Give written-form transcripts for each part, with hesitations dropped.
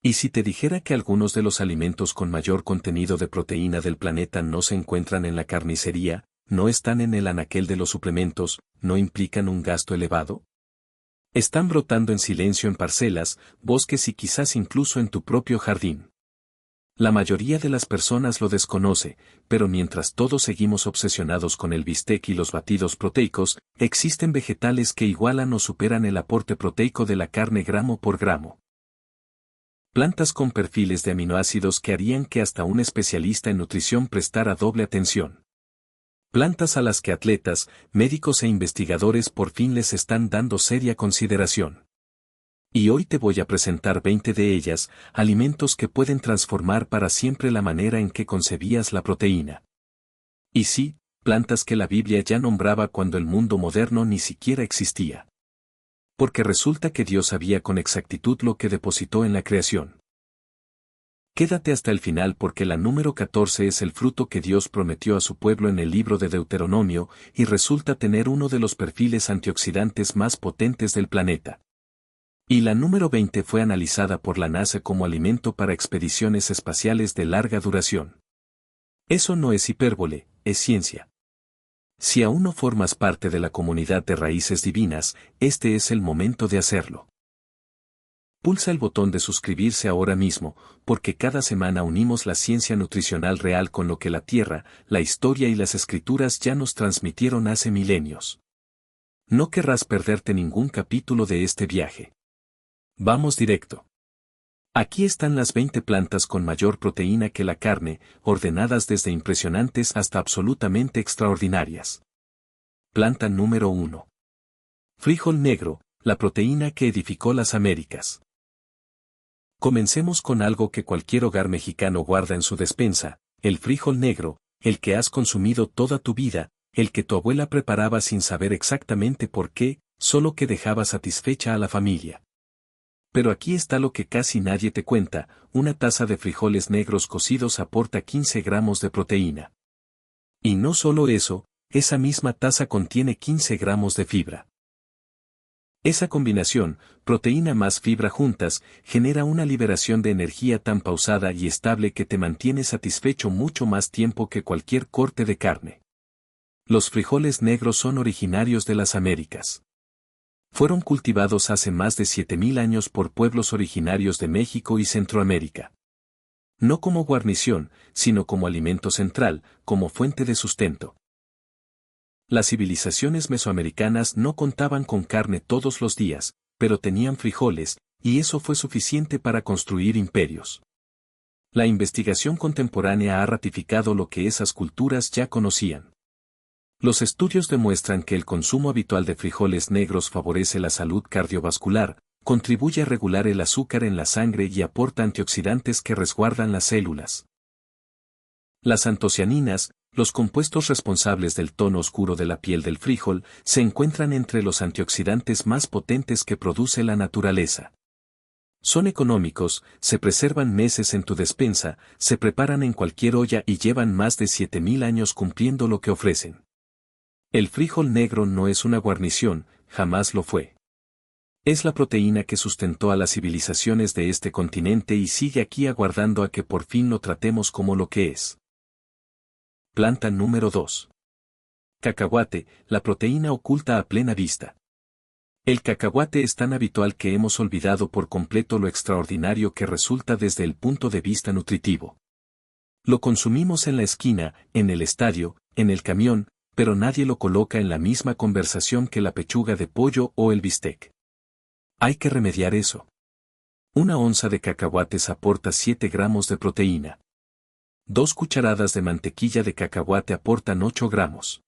¿Y si te dijera que algunos de los alimentos con mayor contenido de proteína del planeta no se encuentran en la carnicería, no están en el anaquel de los suplementos, no implican un gasto elevado? Están brotando en silencio en parcelas, bosques y quizás incluso en tu propio jardín. La mayoría de las personas lo desconoce, pero mientras todos seguimos obsesionados con el bistec y los batidos proteicos, existen vegetales que igualan o superan el aporte proteico de la carne gramo por gramo. Plantas con perfiles de aminoácidos que harían que hasta un especialista en nutrición prestara doble atención. Plantas a las que atletas, médicos e investigadores por fin les están dando seria consideración. Y hoy te voy a presentar 20 de ellas, alimentos que pueden transformar para siempre la manera en que concebías la proteína. Y sí, plantas que la Biblia ya nombraba cuando el mundo moderno ni siquiera existía. Porque resulta que Dios sabía con exactitud lo que depositó en la creación. Quédate hasta el final porque la número 14 es el fruto que Dios prometió a su pueblo en el libro de Deuteronomio y resulta tener uno de los perfiles antioxidantes más potentes del planeta. Y la número 20 fue analizada por la NASA como alimento para expediciones espaciales de larga duración. Eso no es hipérbole, es ciencia. Si aún no formas parte de la comunidad de Raíces Divinas, este es el momento de hacerlo. Pulsa el botón de suscribirse ahora mismo, porque cada semana unimos la ciencia nutricional real con lo que la Tierra, la historia y las escrituras ya nos transmitieron hace milenios. No querrás perderte ningún capítulo de este viaje. Vamos directo. Aquí están las 20 plantas con mayor proteína que la carne, ordenadas desde impresionantes hasta absolutamente extraordinarias. Planta número 1. Frijol negro, la proteína que edificó las Américas. Comencemos con algo que cualquier hogar mexicano guarda en su despensa, el frijol negro, el que has consumido toda tu vida, el que tu abuela preparaba sin saber exactamente por qué, solo que dejaba satisfecha a la familia. Pero aquí está lo que casi nadie te cuenta, una taza de frijoles negros cocidos aporta 15 gramos de proteína. Y no solo eso, esa misma taza contiene 15 gramos de fibra. Esa combinación, proteína más fibra juntas, genera una liberación de energía tan pausada y estable que te mantiene satisfecho mucho más tiempo que cualquier corte de carne. Los frijoles negros son originarios de las Américas. Fueron cultivados hace más de 7.000 años por pueblos originarios de México y Centroamérica. No como guarnición, sino como alimento central, como fuente de sustento. Las civilizaciones mesoamericanas no contaban con carne todos los días, pero tenían frijoles, y eso fue suficiente para construir imperios. La investigación contemporánea ha ratificado lo que esas culturas ya conocían. Los estudios demuestran que el consumo habitual de frijoles negros favorece la salud cardiovascular, contribuye a regular el azúcar en la sangre y aporta antioxidantes que resguardan las células. Las antocianinas, los compuestos responsables del tono oscuro de la piel del frijol, se encuentran entre los antioxidantes más potentes que produce la naturaleza. Son económicos, se preservan meses en tu despensa, se preparan en cualquier olla y llevan más de 7.000 años cumpliendo lo que ofrecen. El frijol negro no es una guarnición, jamás lo fue. Es la proteína que sustentó a las civilizaciones de este continente y sigue aquí aguardando a que por fin lo tratemos como lo que es. Planta número 2. Cacahuate, la proteína oculta a plena vista. El cacahuate es tan habitual que hemos olvidado por completo lo extraordinario que resulta desde el punto de vista nutritivo. Lo consumimos en la esquina, en el estadio, en el camión, pero nadie lo coloca en la misma conversación que la pechuga de pollo o el bistec. Hay que remediar eso. Una onza de cacahuates aporta 7 gramos de proteína. 2 cucharadas de mantequilla de cacahuate aportan 8 gramos.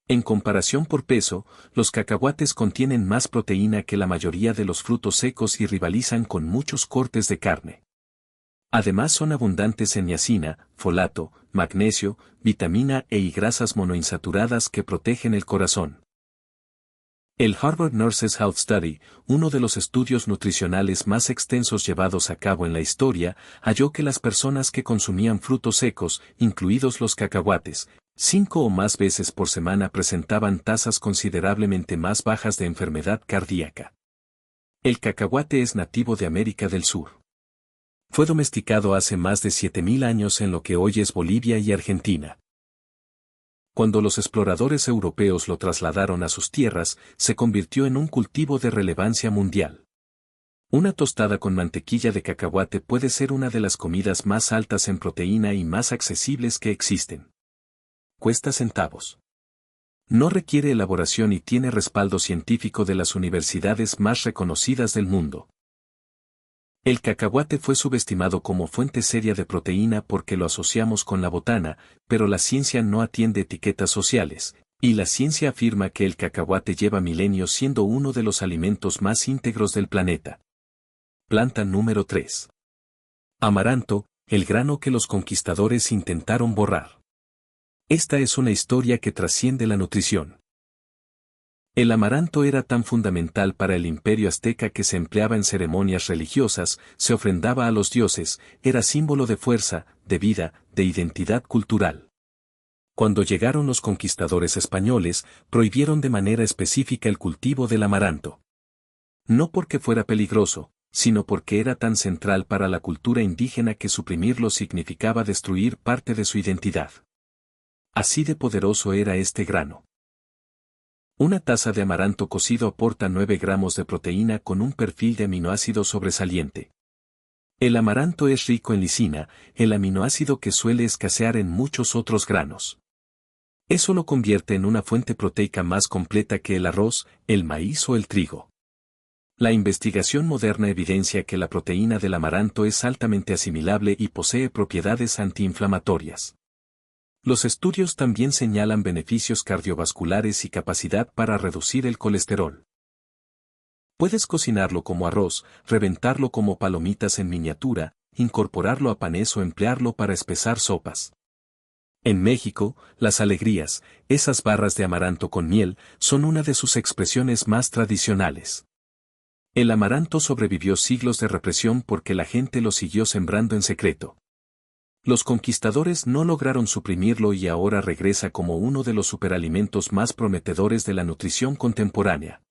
En comparación por peso, los cacahuates contienen más proteína que la mayoría de los frutos secos y rivalizan con muchos cortes de carne. Además son abundantes en niacina, folato, magnesio, vitamina E y grasas monoinsaturadas que protegen el corazón. El Harvard Nurses Health Study, uno de los estudios nutricionales más extensos llevados a cabo en la historia, halló que las personas que consumían frutos secos, incluidos los cacahuates, 5 o más veces por semana presentaban tasas considerablemente más bajas de enfermedad cardíaca. El cacahuate es nativo de América del Sur. Fue domesticado hace más de 7.000 años en lo que hoy es Bolivia y Argentina. Cuando los exploradores europeos lo trasladaron a sus tierras, se convirtió en un cultivo de relevancia mundial. Una tostada con mantequilla de cacahuate puede ser una de las comidas más altas en proteína y más accesibles que existen. Cuesta centavos. No requiere elaboración y tiene respaldo científico de las universidades más reconocidas del mundo. El cacahuate fue subestimado como fuente seria de proteína porque lo asociamos con la botana, pero la ciencia no atiende etiquetas sociales, y la ciencia afirma que el cacahuate lleva milenios siendo uno de los alimentos más íntegros del planeta. Planta número 3. Amaranto, el grano que los conquistadores intentaron borrar. Esta es una historia que trasciende la nutrición. El amaranto era tan fundamental para el imperio azteca que se empleaba en ceremonias religiosas, se ofrendaba a los dioses, era símbolo de fuerza, de vida, de identidad cultural. Cuando llegaron los conquistadores españoles, prohibieron de manera específica el cultivo del amaranto. No porque fuera peligroso, sino porque era tan central para la cultura indígena que suprimirlo significaba destruir parte de su identidad. Así de poderoso era este grano. Una taza de amaranto cocido aporta 9 gramos de proteína con un perfil de aminoácido sobresaliente. El amaranto es rico en lisina, el aminoácido que suele escasear en muchos otros granos. Eso lo convierte en una fuente proteica más completa que el arroz, el maíz o el trigo. La investigación moderna evidencia que la proteína del amaranto es altamente asimilable y posee propiedades antiinflamatorias. Los estudios también señalan beneficios cardiovasculares y capacidad para reducir el colesterol. Puedes cocinarlo como arroz, reventarlo como palomitas en miniatura, incorporarlo a panes o emplearlo para espesar sopas. En México, las alegrías, esas barras de amaranto con miel, son una de sus expresiones más tradicionales. El amaranto sobrevivió siglos de represión porque la gente lo siguió sembrando en secreto. Los conquistadores no lograron suprimirlo y ahora regresa como uno de los superalimentos más prometedores de la nutrición contemporánea.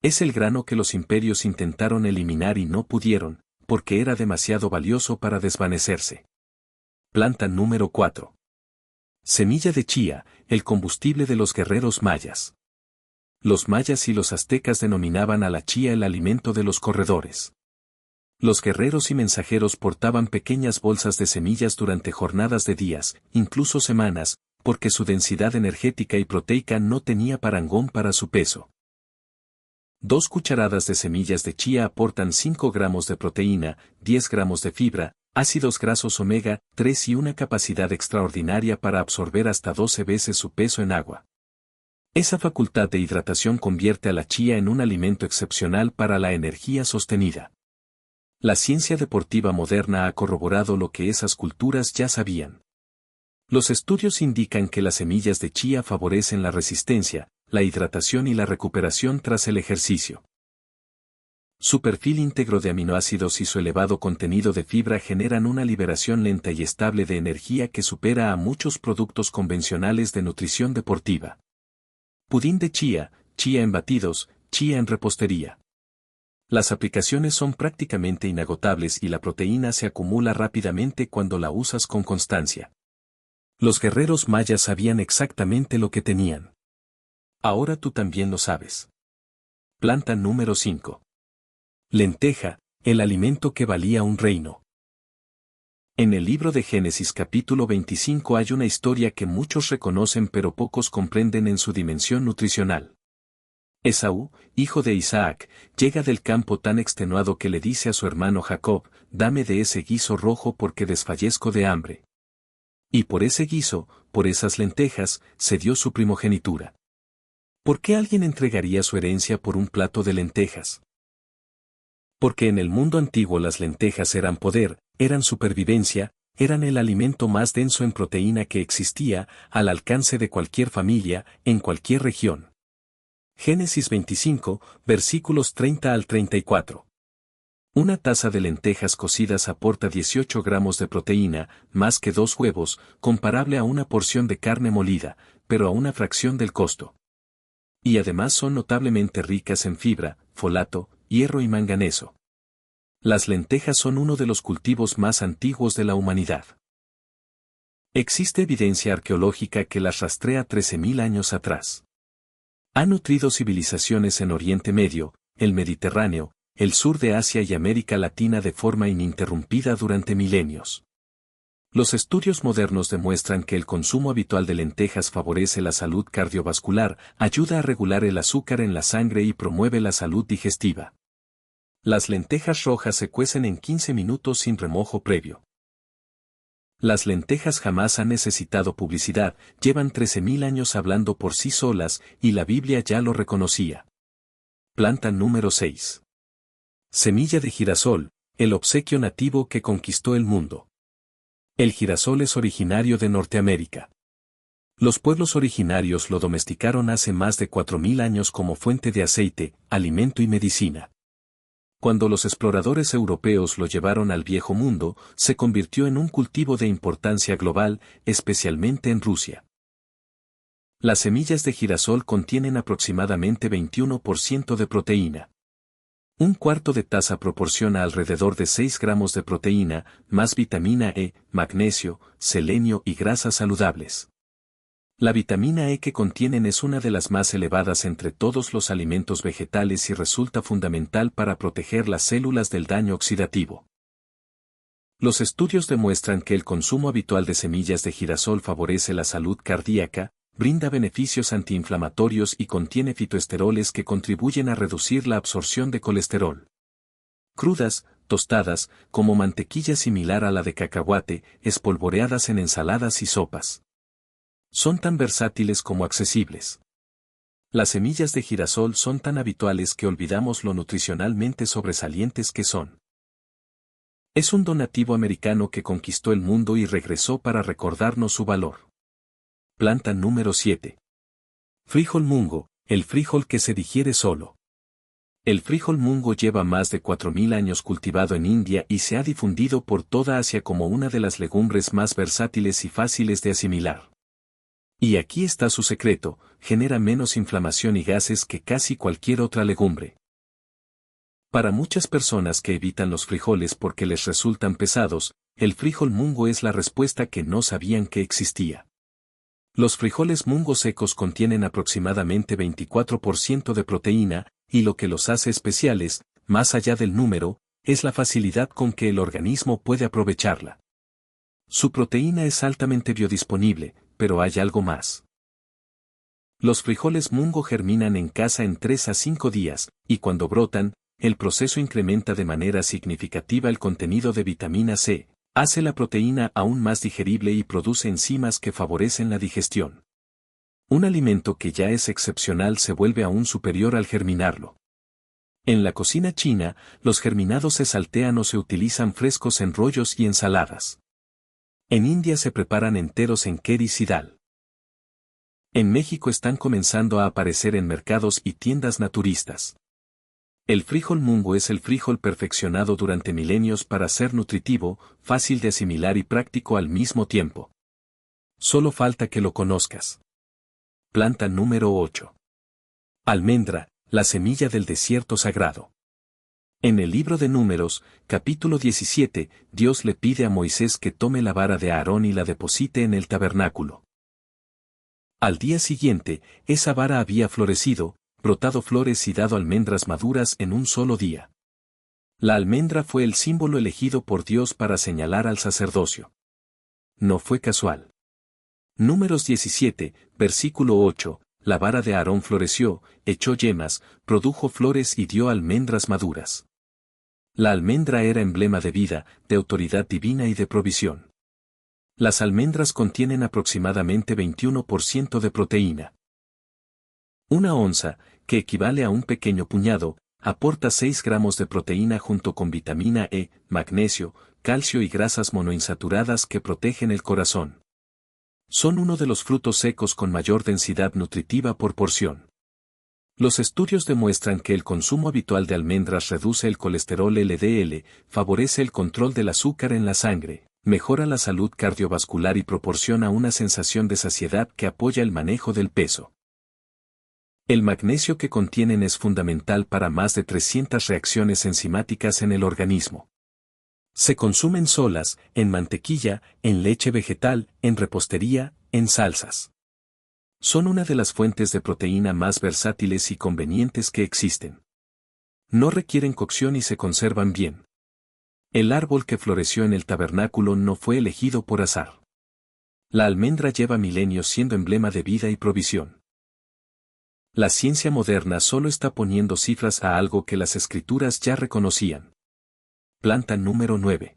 Es el grano que los imperios intentaron eliminar y no pudieron, porque era demasiado valioso para desvanecerse. Planta número 4. Semilla de chía, el combustible de los guerreros mayas. Los mayas y los aztecas denominaban a la chía el alimento de los corredores. Los guerreros y mensajeros portaban pequeñas bolsas de semillas durante jornadas de días, incluso semanas, porque su densidad energética y proteica no tenía parangón para su peso. 2 cucharadas de semillas de chía aportan 5 gramos de proteína, 10 gramos de fibra, ácidos grasos omega 3 y una capacidad extraordinaria para absorber hasta 12 veces su peso en agua. Esa facultad de hidratación convierte a la chía en un alimento excepcional para la energía sostenida. La ciencia deportiva moderna ha corroborado lo que esas culturas ya sabían. Los estudios indican que las semillas de chía favorecen la resistencia, la hidratación y la recuperación tras el ejercicio. Su perfil íntegro de aminoácidos y su elevado contenido de fibra generan una liberación lenta y estable de energía que supera a muchos productos convencionales de nutrición deportiva. Pudín de chía, chía en batidos, chía en repostería. Las aplicaciones son prácticamente inagotables y la proteína se acumula rápidamente cuando la usas con constancia. Los guerreros mayas sabían exactamente lo que tenían. Ahora tú también lo sabes. Planta número 5. Lenteja, el alimento que valía un reino. En el libro de Génesis capítulo 25 hay una historia que muchos reconocen pero pocos comprenden en su dimensión nutricional. Esaú, hijo de Isaac, llega del campo tan extenuado que le dice a su hermano Jacob, dame de ese guiso rojo porque desfallezco de hambre. Y por ese guiso, por esas lentejas, se dio su primogenitura. ¿Por qué alguien entregaría su herencia por un plato de lentejas? Porque en el mundo antiguo las lentejas eran poder, eran supervivencia, eran el alimento más denso en proteína que existía, al alcance de cualquier familia, en cualquier región. Génesis 25, versículos 30 al 34. Una taza de lentejas cocidas aporta 18 gramos de proteína, más que 2 huevos, comparable a una porción de carne molida, pero a una fracción del costo. Y además son notablemente ricas en fibra, folato, hierro y manganeso. Las lentejas son uno de los cultivos más antiguos de la humanidad. Existe evidencia arqueológica que las rastrea 13.000 años atrás. Ha nutrido civilizaciones en Oriente Medio, el Mediterráneo, el sur de Asia y América Latina de forma ininterrumpida durante milenios. Los estudios modernos demuestran que el consumo habitual de lentejas favorece la salud cardiovascular, ayuda a regular el azúcar en la sangre y promueve la salud digestiva. Las lentejas rojas se cuecen en 15 minutos sin remojo previo. Las lentejas jamás han necesitado publicidad, llevan 13.000 años hablando por sí solas, y la Biblia ya lo reconocía. Planta número 6. Semilla de girasol, el obsequio nativo que conquistó el mundo. El girasol es originario de Norteamérica. Los pueblos originarios lo domesticaron hace más de 4.000 años como fuente de aceite, alimento y medicina. Cuando los exploradores europeos lo llevaron al Viejo Mundo, se convirtió en un cultivo de importancia global, especialmente en Rusia. Las semillas de girasol contienen aproximadamente 21% de proteína. Un cuarto de taza proporciona alrededor de 6 gramos de proteína, más vitamina E, magnesio, selenio y grasas saludables. La vitamina E que contienen es una de las más elevadas entre todos los alimentos vegetales y resulta fundamental para proteger las células del daño oxidativo. Los estudios demuestran que el consumo habitual de semillas de girasol favorece la salud cardíaca, brinda beneficios antiinflamatorios y contiene fitoesteroles que contribuyen a reducir la absorción de colesterol. Crudas, tostadas, como mantequilla similar a la de cacahuate, espolvoreadas en ensaladas y sopas. Son tan versátiles como accesibles. Las semillas de girasol son tan habituales que olvidamos lo nutricionalmente sobresalientes que son. Es un donativo americano que conquistó el mundo y regresó para recordarnos su valor. Planta número 7. Frijol mungo, el frijol que se digiere solo. El frijol mungo lleva más de 4.000 años cultivado en India y se ha difundido por toda Asia como una de las legumbres más versátiles y fáciles de asimilar. Y aquí está su secreto, genera menos inflamación y gases que casi cualquier otra legumbre. Para muchas personas que evitan los frijoles porque les resultan pesados, el frijol mungo es la respuesta que no sabían que existía. Los frijoles mungo secos contienen aproximadamente 24% de proteína, y lo que los hace especiales, más allá del número, es la facilidad con que el organismo puede aprovecharla. Su proteína es altamente biodisponible, pero hay algo más. Los frijoles mungo germinan en casa en 3 a 5 días, y cuando brotan, el proceso incrementa de manera significativa el contenido de vitamina C, hace la proteína aún más digerible y produce enzimas que favorecen la digestión. Un alimento que ya es excepcional se vuelve aún superior al germinarlo. En la cocina china, los germinados se saltean o se utilizan frescos en rollos y ensaladas. En India se preparan enteros en keris y dal. En México están comenzando a aparecer en mercados y tiendas naturistas. El frijol mungo es el frijol perfeccionado durante milenios para ser nutritivo, fácil de asimilar y práctico al mismo tiempo. Solo falta que lo conozcas. Planta número 8. Almendra, la semilla del desierto sagrado. En el libro de Números, capítulo 17, Dios le pide a Moisés que tome la vara de Aarón y la deposite en el tabernáculo. Al día siguiente, esa vara había florecido, brotado flores y dado almendras maduras en un solo día. La almendra fue el símbolo elegido por Dios para señalar al sacerdocio. No fue casual. Números 17, versículo 8, la vara de Aarón floreció, echó yemas, produjo flores y dio almendras maduras. La almendra era emblema de vida, de autoridad divina y de provisión. Las almendras contienen aproximadamente 21% de proteína. Una onza, que equivale a un pequeño puñado, aporta 6 gramos de proteína junto con vitamina E, magnesio, calcio y grasas monoinsaturadas que protegen el corazón. Son uno de los frutos secos con mayor densidad nutritiva por porción. Los estudios demuestran que el consumo habitual de almendras reduce el colesterol LDL, favorece el control del azúcar en la sangre, mejora la salud cardiovascular y proporciona una sensación de saciedad que apoya el manejo del peso. El magnesio que contienen es fundamental para más de 300 reacciones enzimáticas en el organismo. Se consumen solas, en mantequilla, en leche vegetal, en repostería, en salsas. Son una de las fuentes de proteína más versátiles y convenientes que existen. No requieren cocción y se conservan bien. El árbol que floreció en el tabernáculo no fue elegido por azar. La almendra lleva milenios siendo emblema de vida y provisión. La ciencia moderna solo está poniendo cifras a algo que las escrituras ya reconocían. Planta número 9.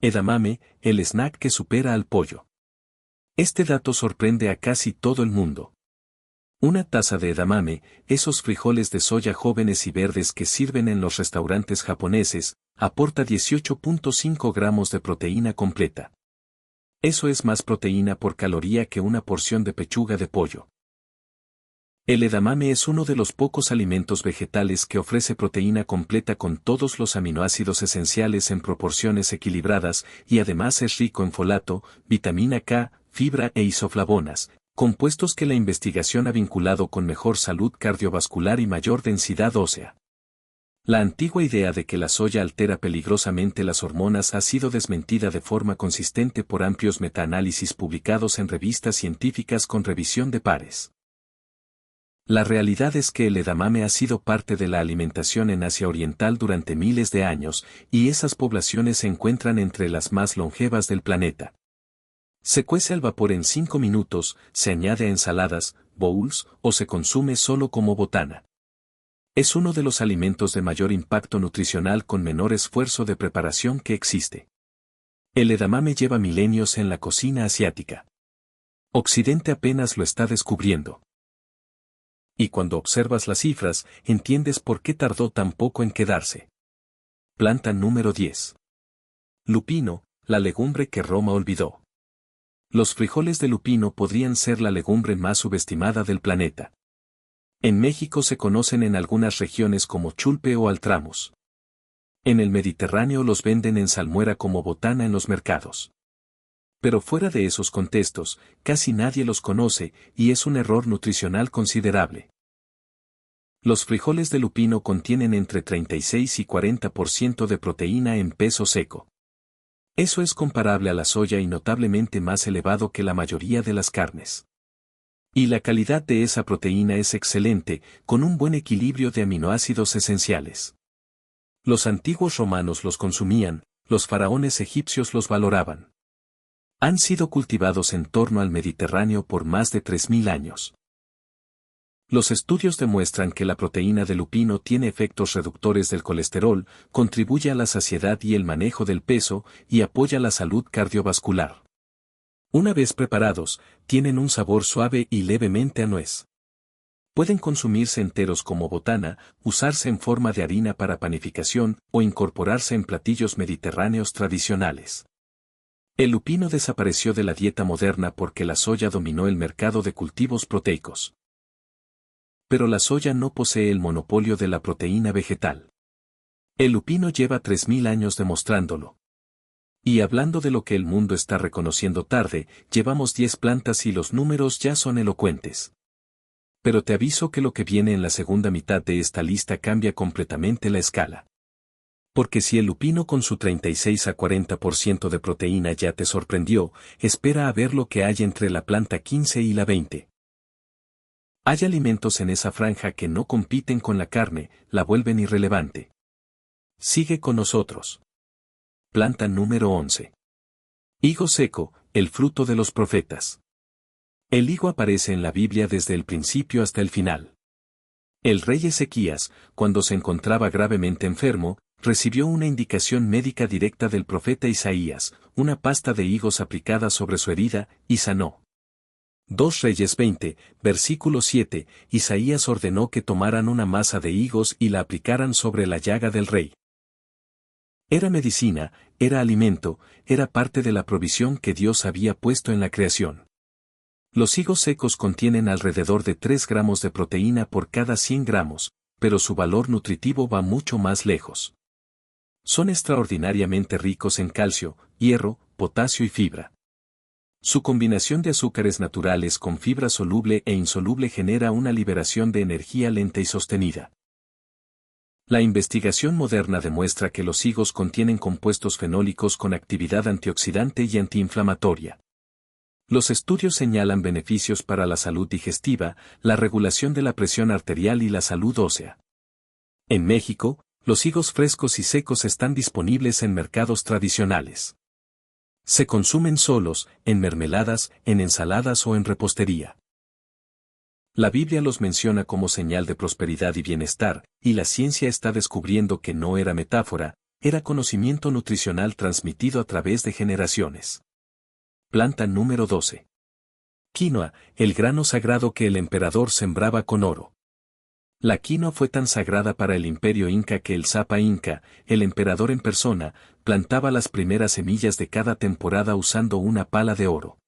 Edamame, el snack que supera al pollo. Este dato sorprende a casi todo el mundo. Una taza de edamame, esos frijoles de soya jóvenes y verdes que sirven en los restaurantes japoneses, aporta 18.5 gramos de proteína completa. Eso es más proteína por caloría que una porción de pechuga de pollo. El edamame es uno de los pocos alimentos vegetales que ofrece proteína completa con todos los aminoácidos esenciales en proporciones equilibradas y además es rico en folato, vitamina K, fibra e isoflavonas, compuestos que la investigación ha vinculado con mejor salud cardiovascular y mayor densidad ósea. La antigua idea de que la soya altera peligrosamente las hormonas ha sido desmentida de forma consistente por amplios metaanálisis publicados en revistas científicas con revisión de pares. La realidad es que el edamame ha sido parte de la alimentación en Asia Oriental durante miles de años, y esas poblaciones se encuentran entre las más longevas del planeta. Se cuece al vapor en 5 minutos, se añade a ensaladas, bowls, o se consume solo como botana. Es uno de los alimentos de mayor impacto nutricional con menor esfuerzo de preparación que existe. El edamame lleva milenios en la cocina asiática. Occidente apenas lo está descubriendo. Y cuando observas las cifras, entiendes por qué tardó tan poco en quedarse. Planta número 10. Lupino, la legumbre que Roma olvidó. Los frijoles de lupino podrían ser la legumbre más subestimada del planeta. En México se conocen en algunas regiones como chulpe o altramus. En el Mediterráneo los venden en salmuera como botana en los mercados. Pero fuera de esos contextos, casi nadie los conoce, y es un error nutricional considerable. Los frijoles de lupino contienen entre 36 y 40% de proteína en peso seco. Eso es comparable a la soya y notablemente más elevado que la mayoría de las carnes. Y la calidad de esa proteína es excelente, con un buen equilibrio de aminoácidos esenciales. Los antiguos romanos los consumían, los faraones egipcios los valoraban. Han sido cultivados en torno al Mediterráneo por más de 3000 años. Los estudios demuestran que la proteína de lupino tiene efectos reductores del colesterol, contribuye a la saciedad y el manejo del peso, y apoya la salud cardiovascular. Una vez preparados, tienen un sabor suave y levemente a nuez. Pueden consumirse enteros como botana, usarse en forma de harina para panificación o incorporarse en platillos mediterráneos tradicionales. El lupino desapareció de la dieta moderna porque la soya dominó el mercado de cultivos proteicos. Pero la soya no posee el monopolio de la proteína vegetal. El lupino lleva 3000 años demostrándolo. Y hablando de lo que el mundo está reconociendo tarde, llevamos 10 plantas y los números ya son elocuentes. Pero te aviso que lo que viene en la segunda mitad de esta lista cambia completamente la escala. Porque si el lupino con su 36 a 40% de proteína ya te sorprendió, espera a ver lo que hay entre la planta 15 y la 20. Hay alimentos en esa franja que no compiten con la carne, la vuelven irrelevante. Sigue con nosotros. Planta número 11. Higo seco, el fruto de los profetas. El higo aparece en la Biblia desde el principio hasta el final. El rey Ezequías, cuando se encontraba gravemente enfermo, recibió una indicación médica directa del profeta Isaías, una pasta de higos aplicada sobre su herida, y sanó. 2 Reyes 20, versículo 7, Isaías ordenó que tomaran una masa de higos y la aplicaran sobre la llaga del rey. Era medicina, era alimento, era parte de la provisión que Dios había puesto en la creación. Los higos secos contienen alrededor de 3 gramos de proteína por cada 100 gramos, pero su valor nutritivo va mucho más lejos. Son extraordinariamente ricos en calcio, hierro, potasio y fibra. Su combinación de azúcares naturales con fibra soluble e insoluble genera una liberación de energía lenta y sostenida. La investigación moderna demuestra que los higos contienen compuestos fenólicos con actividad antioxidante y antiinflamatoria. Los estudios señalan beneficios para la salud digestiva, la regulación de la presión arterial y la salud ósea. En México, los higos frescos y secos están disponibles en mercados tradicionales. Se consumen solos, en mermeladas, en ensaladas o en repostería. La Biblia los menciona como señal de prosperidad y bienestar, y la ciencia está descubriendo que no era metáfora, era conocimiento nutricional transmitido a través de generaciones. Planta número 12. Quinoa, el grano sagrado que el emperador sembraba con oro. La quinoa fue tan sagrada para el imperio inca que el Zapa Inca, el emperador en persona, plantaba las primeras semillas de cada temporada usando una pala de oro.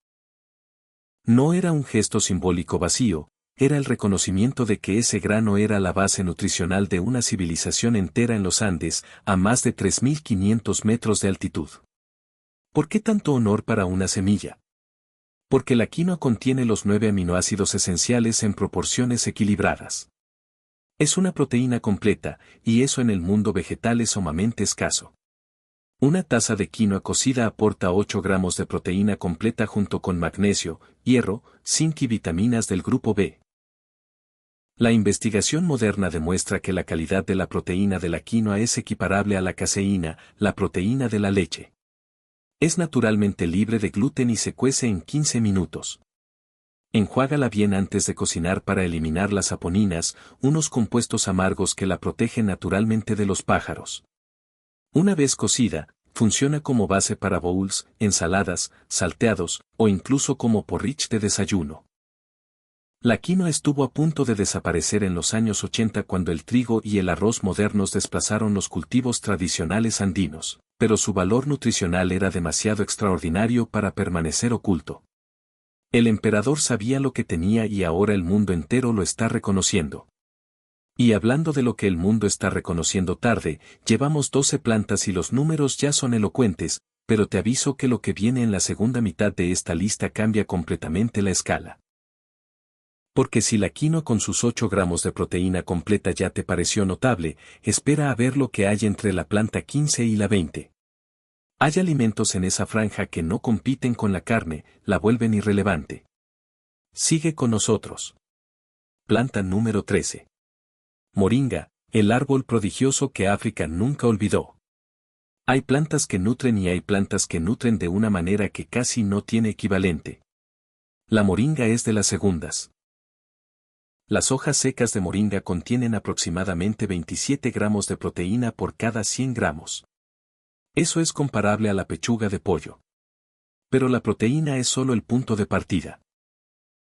No era un gesto simbólico vacío, era el reconocimiento de que ese grano era la base nutricional de una civilización entera en los Andes, a más de 3.500 metros de altitud. ¿Por qué tanto honor para una semilla? Porque la quinoa contiene los 9 aminoácidos esenciales en proporciones equilibradas. Es una proteína completa, y eso en el mundo vegetal es sumamente escaso. Una taza de quinoa cocida aporta 8 gramos de proteína completa junto con magnesio, hierro, zinc y vitaminas del grupo B. La investigación moderna demuestra que la calidad de la proteína de la quinoa es equiparable a la caseína, la proteína de la leche. Es naturalmente libre de gluten y se cuece en 15 minutos. Enjuágala bien antes de cocinar para eliminar las saponinas, unos compuestos amargos que la protegen naturalmente de los pájaros. Una vez cocida, funciona como base para bowls, ensaladas, salteados, o incluso como porridge de desayuno. La quinoa estuvo a punto de desaparecer en los años 80 cuando el trigo y el arroz modernos desplazaron los cultivos tradicionales andinos, pero su valor nutricional era demasiado extraordinario para permanecer oculto. El emperador sabía lo que tenía y ahora el mundo entero lo está reconociendo. Y hablando de lo que el mundo está reconociendo tarde, llevamos 12 plantas y los números ya son elocuentes, pero te aviso que lo que viene en la segunda mitad de esta lista cambia completamente la escala. Porque si la quinoa con sus 8 gramos de proteína completa ya te pareció notable, espera a ver lo que hay entre la planta 15 y la 20. Hay alimentos en esa franja que no compiten con la carne, la vuelven irrelevante. Sigue con nosotros. Planta número 13. Moringa, el árbol prodigioso que África nunca olvidó. Hay plantas que nutren y hay plantas que nutren de una manera que casi no tiene equivalente. La moringa es de las segundas. Las hojas secas de moringa contienen aproximadamente 27 gramos de proteína por cada 100 gramos. Eso es comparable a la pechuga de pollo. Pero la proteína es solo el punto de partida.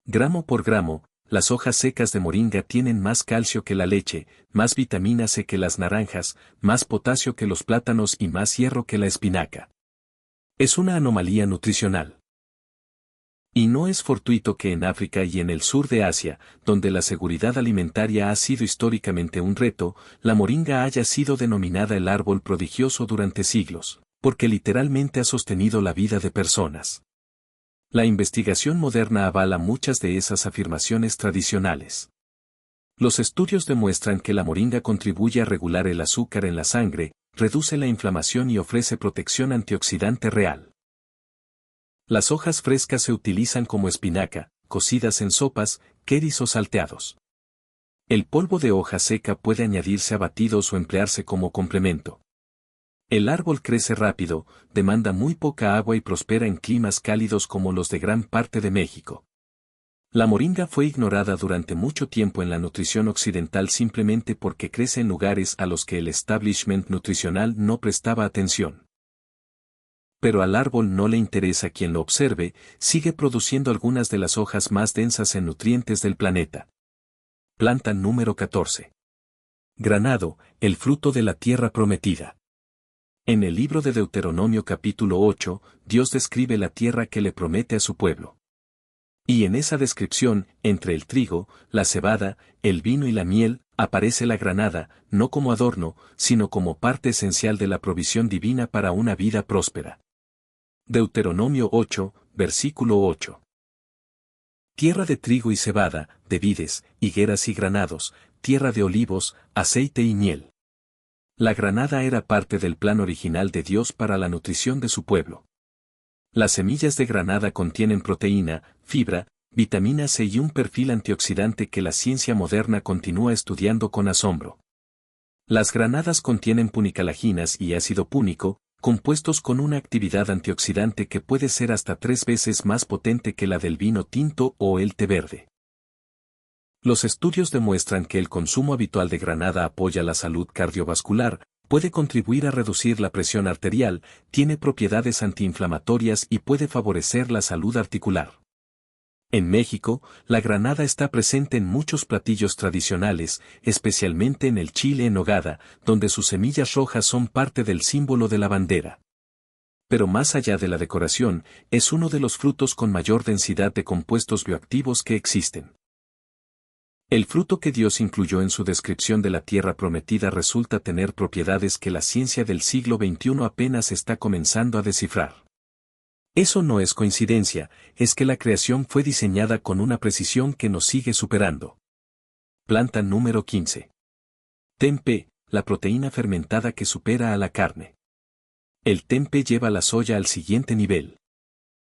Gramo por gramo, las hojas secas de moringa tienen más calcio que la leche, más vitamina C que las naranjas, más potasio que los plátanos y más hierro que la espinaca. Es una anomalía nutricional. Y no es fortuito que en África y en el sur de Asia, donde la seguridad alimentaria ha sido históricamente un reto, la moringa haya sido denominada el árbol prodigioso durante siglos, porque literalmente ha sostenido la vida de personas. La investigación moderna avala muchas de esas afirmaciones tradicionales. Los estudios demuestran que la moringa contribuye a regular el azúcar en la sangre, reduce la inflamación y ofrece protección antioxidante real. Las hojas frescas se utilizan como espinaca, cocidas en sopas, queris o salteados. El polvo de hoja seca puede añadirse a batidos o emplearse como complemento. El árbol crece rápido, demanda muy poca agua y prospera en climas cálidos como los de gran parte de México. La moringa fue ignorada durante mucho tiempo en la nutrición occidental simplemente porque crece en lugares a los que el establishment nutricional no prestaba atención. Pero al árbol no le interesa quien lo observe, sigue produciendo algunas de las hojas más densas en nutrientes del planeta. Planta número 14. Granado, el fruto de la tierra prometida. En el libro de Deuteronomio capítulo 8, Dios describe la tierra que le promete a su pueblo. Y en esa descripción, entre el trigo, la cebada, el vino y la miel, aparece la granada, no como adorno, sino como parte esencial de la provisión divina para una vida próspera. Deuteronomio 8, versículo 8. Tierra de trigo y cebada, de vides, higueras y granados, tierra de olivos, aceite y miel. La granada era parte del plan original de Dios para la nutrición de su pueblo. Las semillas de granada contienen proteína, fibra, vitamina C y un perfil antioxidante que la ciencia moderna continúa estudiando con asombro. Las granadas contienen punicalaginas y ácido púnico, compuestos con una actividad antioxidante que puede ser hasta 3 veces más potente que la del vino tinto o el té verde. Los estudios demuestran que el consumo habitual de granada apoya la salud cardiovascular, puede contribuir a reducir la presión arterial, tiene propiedades antiinflamatorias y puede favorecer la salud articular. En México, la granada está presente en muchos platillos tradicionales, especialmente en el chile en nogada, donde sus semillas rojas son parte del símbolo de la bandera. Pero más allá de la decoración, es uno de los frutos con mayor densidad de compuestos bioactivos que existen. El fruto que Dios incluyó en su descripción de la tierra prometida resulta tener propiedades que la ciencia del siglo XXI apenas está comenzando a descifrar. Eso no es coincidencia, es que la creación fue diseñada con una precisión que nos sigue superando. Planta número 15. Tempeh, la proteína fermentada que supera a la carne. El tempeh lleva la soya al siguiente nivel.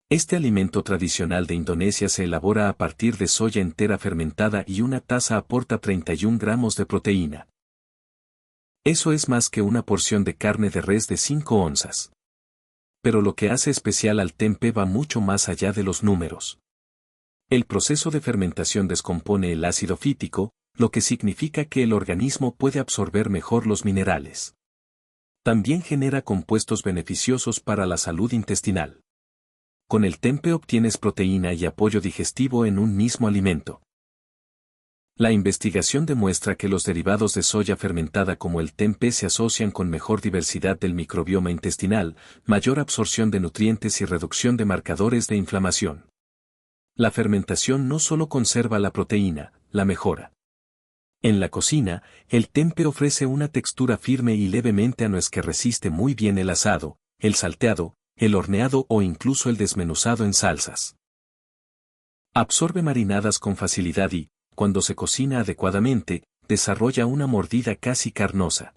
Este alimento tradicional de Indonesia se elabora a partir de soya entera fermentada y una taza aporta 31 gramos de proteína. Eso es más que una porción de carne de res de 5 onzas. Pero lo que hace especial al tempeh va mucho más allá de los números. El proceso de fermentación descompone el ácido fítico, lo que significa que el organismo puede absorber mejor los minerales. También genera compuestos beneficiosos para la salud intestinal. Con el tempeh obtienes proteína y apoyo digestivo en un mismo alimento. La investigación demuestra que los derivados de soya fermentada como el tempeh se asocian con mejor diversidad del microbioma intestinal, mayor absorción de nutrientes y reducción de marcadores de inflamación. La fermentación no solo conserva la proteína, la mejora. En la cocina, el tempeh ofrece una textura firme y levemente anuez que resiste muy bien el asado, el salteado, el horneado o incluso el desmenuzado en salsas. Absorbe marinadas con facilidad y, cuando se cocina adecuadamente, desarrolla una mordida casi carnosa.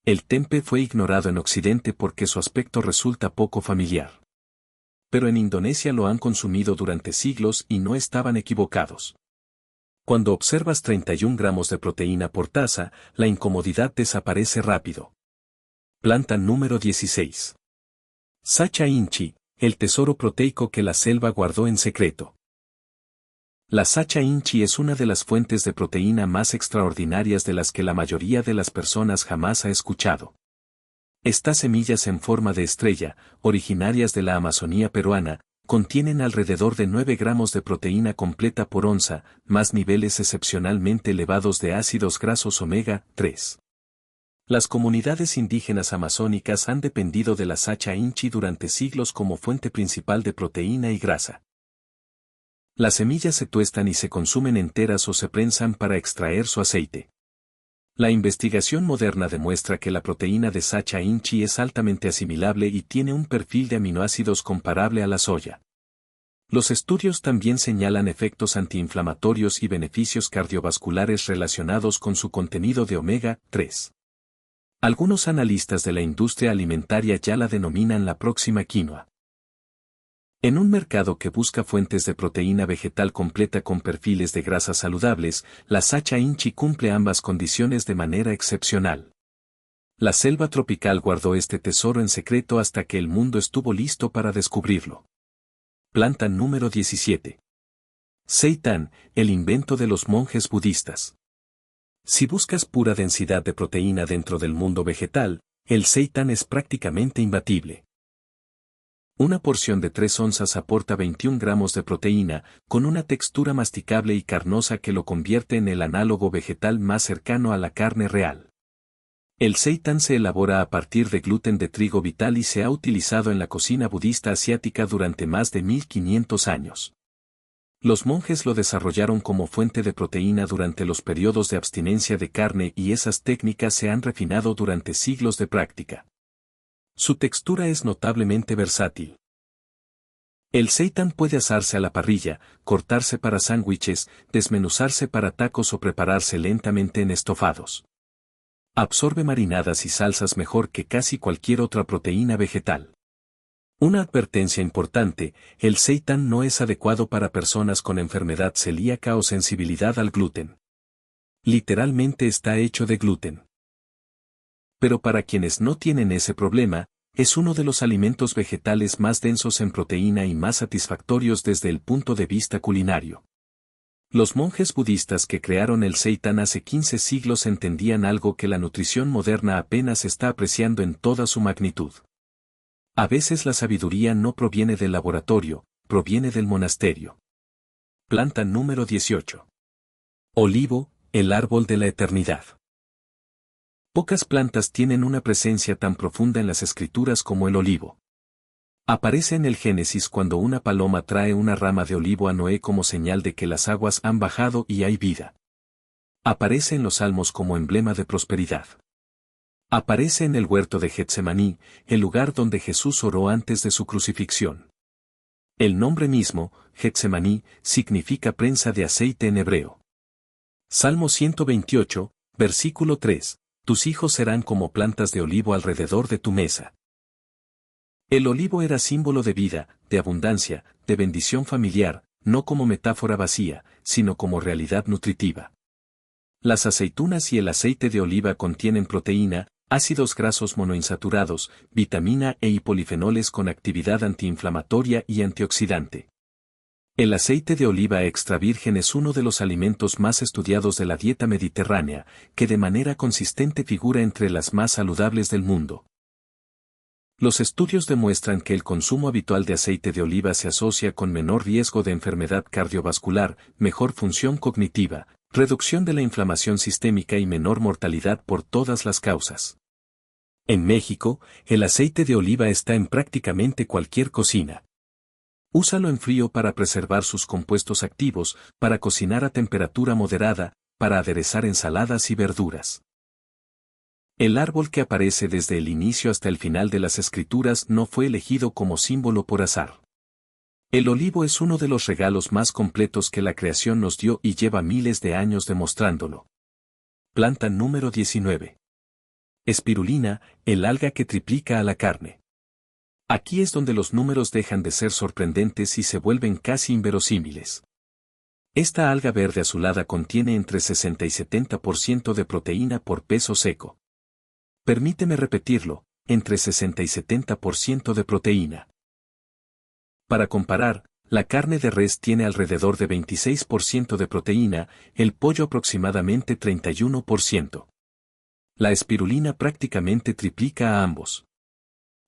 El tempeh fue ignorado en Occidente porque su aspecto resulta poco familiar. Pero en Indonesia lo han consumido durante siglos y no estaban equivocados. Cuando observas 31 gramos de proteína por taza, la incomodidad desaparece rápido. Planta número 16. Sacha Inchi, el tesoro proteico que la selva guardó en secreto. La sacha inchi es una de las fuentes de proteína más extraordinarias de las que la mayoría de las personas jamás ha escuchado. Estas semillas en forma de estrella, originarias de la Amazonía peruana, contienen alrededor de 9 gramos de proteína completa por onza, más niveles excepcionalmente elevados de ácidos grasos omega 3. Las comunidades indígenas amazónicas han dependido de la sacha inchi durante siglos como fuente principal de proteína y grasa. Las semillas se tuestan y se consumen enteras o se prensan para extraer su aceite. La investigación moderna demuestra que la proteína de sacha inchi es altamente asimilable y tiene un perfil de aminoácidos comparable a la soya. Los estudios también señalan efectos antiinflamatorios y beneficios cardiovasculares relacionados con su contenido de omega 3. Algunos analistas de la industria alimentaria ya la denominan la próxima quinoa. En un mercado que busca fuentes de proteína vegetal completa con perfiles de grasas saludables, la sacha inchi cumple ambas condiciones de manera excepcional. La selva tropical guardó este tesoro en secreto hasta que el mundo estuvo listo para descubrirlo. Planta número 17. Seitan, el invento de los monjes budistas. Si buscas pura densidad de proteína dentro del mundo vegetal, el seitan es prácticamente imbatible. Una porción de 3 onzas aporta 21 gramos de proteína, con una textura masticable y carnosa que lo convierte en el análogo vegetal más cercano a la carne real. El seitan se elabora a partir de gluten de trigo vital y se ha utilizado en la cocina budista asiática durante más de 1500 años. Los monjes lo desarrollaron como fuente de proteína durante los periodos de abstinencia de carne y esas técnicas se han refinado durante siglos de práctica. Su textura es notablemente versátil. El seitan puede asarse a la parrilla, cortarse para sándwiches, desmenuzarse para tacos o prepararse lentamente en estofados. Absorbe marinadas y salsas mejor que casi cualquier otra proteína vegetal. Una advertencia importante, el seitan no es adecuado para personas con enfermedad celíaca o sensibilidad al gluten. Literalmente está hecho de gluten. Pero para quienes no tienen ese problema, es uno de los alimentos vegetales más densos en proteína y más satisfactorios desde el punto de vista culinario. Los monjes budistas que crearon el seitan hace 15 siglos entendían algo que la nutrición moderna apenas está apreciando en toda su magnitud. A veces la sabiduría no proviene del laboratorio, proviene del monasterio. Planta número 18. Olivo, el árbol de la eternidad. Pocas plantas tienen una presencia tan profunda en las escrituras como el olivo. Aparece en el Génesis cuando una paloma trae una rama de olivo a Noé como señal de que las aguas han bajado y hay vida. Aparece en los Salmos como emblema de prosperidad. Aparece en el huerto de Getsemaní, el lugar donde Jesús oró antes de su crucifixión. El nombre mismo, Getsemaní, significa prensa de aceite en hebreo. Salmo 128, versículo 3. Tus hijos serán como plantas de olivo alrededor de tu mesa. El olivo era símbolo de vida, de abundancia, de bendición familiar, no como metáfora vacía, sino como realidad nutritiva. Las aceitunas y el aceite de oliva contienen proteína, ácidos grasos monoinsaturados, vitamina E y polifenoles con actividad antiinflamatoria y antioxidante. El aceite de oliva extra virgen es uno de los alimentos más estudiados de la dieta mediterránea, que de manera consistente figura entre las más saludables del mundo. Los estudios demuestran que el consumo habitual de aceite de oliva se asocia con menor riesgo de enfermedad cardiovascular, mejor función cognitiva, reducción de la inflamación sistémica y menor mortalidad por todas las causas. En México, el aceite de oliva está en prácticamente cualquier cocina. Úsalo en frío para preservar sus compuestos activos, para cocinar a temperatura moderada, para aderezar ensaladas y verduras. El árbol que aparece desde el inicio hasta el final de las escrituras no fue elegido como símbolo por azar. El olivo es uno de los regalos más completos que la creación nos dio y lleva miles de años demostrándolo. Planta número 19. Espirulina, el alga que triplica a la carne. Aquí es donde los números dejan de ser sorprendentes y se vuelven casi inverosímiles. Esta alga verde azulada contiene entre 60 y 70% de proteína por peso seco. Permíteme repetirlo, entre 60 y 70% de proteína. Para comparar, la carne de res tiene alrededor de 26% de proteína, el pollo aproximadamente 31%. La espirulina prácticamente triplica a ambos.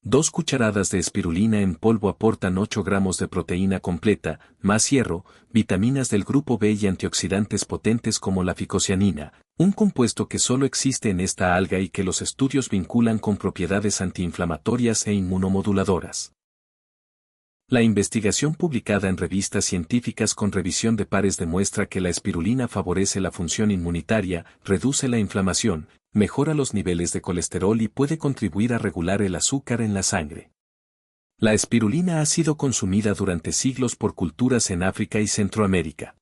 2 cucharadas de espirulina en polvo aportan 8 gramos de proteína completa, más hierro, vitaminas del grupo B y antioxidantes potentes como la ficocianina, un compuesto que solo existe en esta alga y que los estudios vinculan con propiedades antiinflamatorias e inmunomoduladoras. La investigación publicada en revistas científicas con revisión de pares demuestra que la espirulina favorece la función inmunitaria, reduce la inflamación, mejora los niveles de colesterol y puede contribuir a regular el azúcar en la sangre. La espirulina ha sido consumida durante siglos por culturas en África y Centroamérica.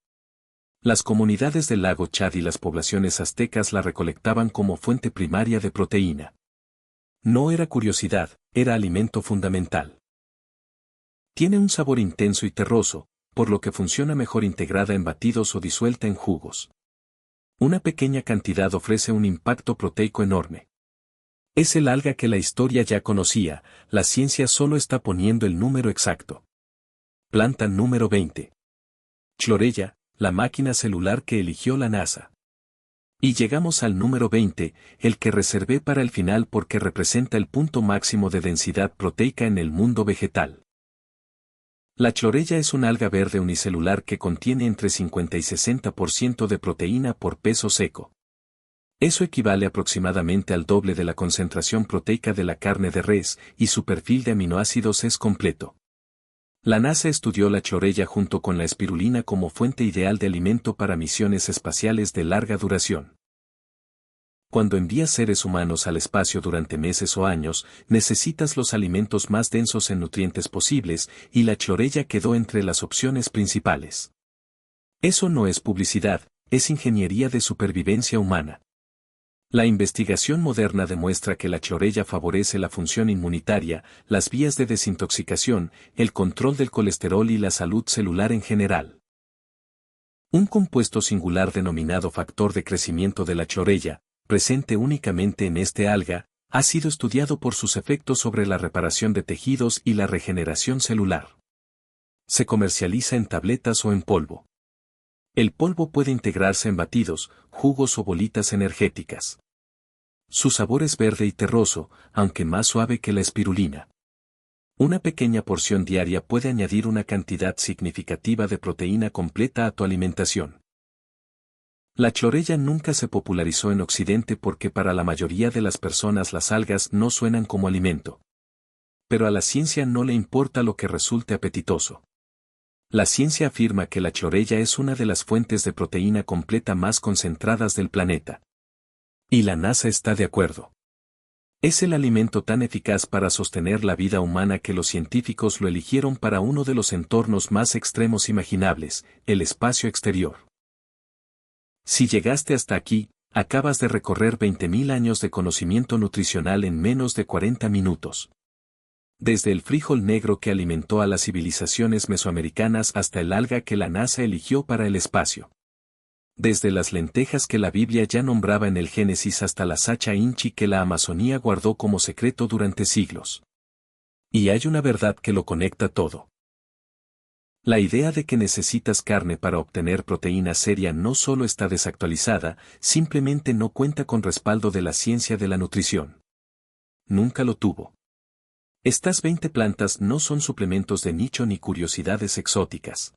Las comunidades del lago Chad y las poblaciones aztecas la recolectaban como fuente primaria de proteína. No era curiosidad, era alimento fundamental. Tiene un sabor intenso y terroso, por lo que funciona mejor integrada en batidos o disuelta en jugos. Una pequeña cantidad ofrece un impacto proteico enorme. Es el alga que la historia ya conocía, la ciencia solo está poniendo el número exacto. Planta número 20. Chlorella, la máquina celular que eligió la NASA. Y llegamos al número 20, el que reservé para el final porque representa el punto máximo de densidad proteica en el mundo vegetal. La chlorella es un alga verde unicelular que contiene entre 50 y 60% de proteína por peso seco. Eso equivale aproximadamente al doble de la concentración proteica de la carne de res, y su perfil de aminoácidos es completo. La NASA estudió la chlorella junto con la espirulina como fuente ideal de alimento para misiones espaciales de larga duración. Cuando envías seres humanos al espacio durante meses o años, necesitas los alimentos más densos en nutrientes posibles, y la chlorella quedó entre las opciones principales. Eso no es publicidad, es ingeniería de supervivencia humana. La investigación moderna demuestra que la chlorella favorece la función inmunitaria, las vías de desintoxicación, el control del colesterol y la salud celular en general. Un compuesto singular denominado factor de crecimiento de la chlorella, presente únicamente en este alga, ha sido estudiado por sus efectos sobre la reparación de tejidos y la regeneración celular. Se comercializa en tabletas o en polvo. El polvo puede integrarse en batidos, jugos o bolitas energéticas. Su sabor es verde y terroso, aunque más suave que la espirulina. Una pequeña porción diaria puede añadir una cantidad significativa de proteína completa a tu alimentación. La chlorella nunca se popularizó en Occidente porque para la mayoría de las personas las algas no suenan como alimento. Pero a la ciencia no le importa lo que resulte apetitoso. La ciencia afirma que la chlorella es una de las fuentes de proteína completa más concentradas del planeta. Y la NASA está de acuerdo. Es el alimento tan eficaz para sostener la vida humana que los científicos lo eligieron para uno de los entornos más extremos imaginables, el espacio exterior. Si llegaste hasta aquí, acabas de recorrer 20.000 años de conocimiento nutricional en menos de 40 minutos. Desde el frijol negro que alimentó a las civilizaciones mesoamericanas hasta el alga que la NASA eligió para el espacio. Desde las lentejas que la Biblia ya nombraba en el Génesis hasta la Sacha Inchi que la Amazonía guardó como secreto durante siglos. Y hay una verdad que lo conecta todo. La idea de que necesitas carne para obtener proteína seria no solo está desactualizada, simplemente no cuenta con respaldo de la ciencia de la nutrición. Nunca lo tuvo. Estas 20 plantas no son suplementos de nicho ni curiosidades exóticas.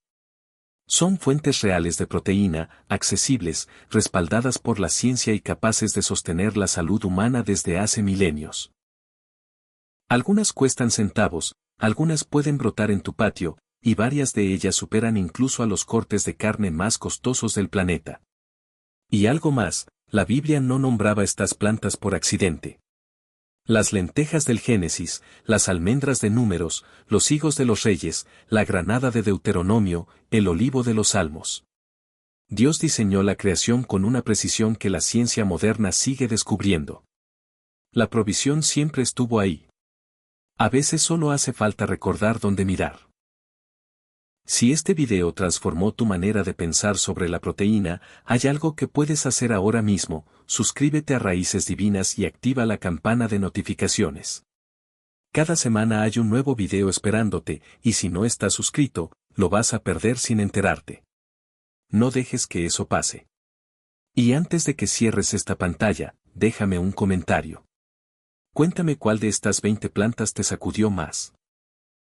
Son fuentes reales de proteína, accesibles, respaldadas por la ciencia y capaces de sostener la salud humana desde hace milenios. Algunas cuestan centavos, algunas pueden brotar en tu patio, y varias de ellas superan incluso a los cortes de carne más costosos del planeta. Y algo más, la Biblia no nombraba estas plantas por accidente. Las lentejas del Génesis, las almendras de Números, los higos de los Reyes, la granada de Deuteronomio, el olivo de los Salmos. Dios diseñó la creación con una precisión que la ciencia moderna sigue descubriendo. La provisión siempre estuvo ahí. A veces solo hace falta recordar dónde mirar. Si este video transformó tu manera de pensar sobre la proteína, hay algo que puedes hacer ahora mismo: suscríbete a Raíces Divinas y activa la campana de notificaciones. Cada semana hay un nuevo video esperándote, y si no estás suscrito, lo vas a perder sin enterarte. No dejes que eso pase. Y antes de que cierres esta pantalla, déjame un comentario. Cuéntame cuál de estas 20 plantas te sacudió más.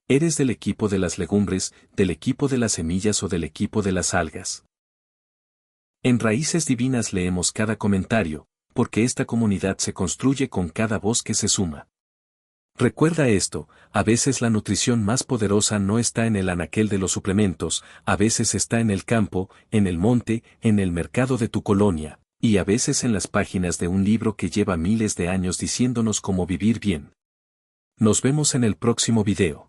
¿Eres del equipo de las legumbres, del equipo de las semillas o del equipo de las algas? En Raíces Divinas leemos cada comentario, porque esta comunidad se construye con cada voz que se suma. Recuerda esto: a veces la nutrición más poderosa no está en el anaquel de los suplementos, a veces está en el campo, en el monte, en el mercado de tu colonia, y a veces en las páginas de un libro que lleva miles de años diciéndonos cómo vivir bien. Nos vemos en el próximo video.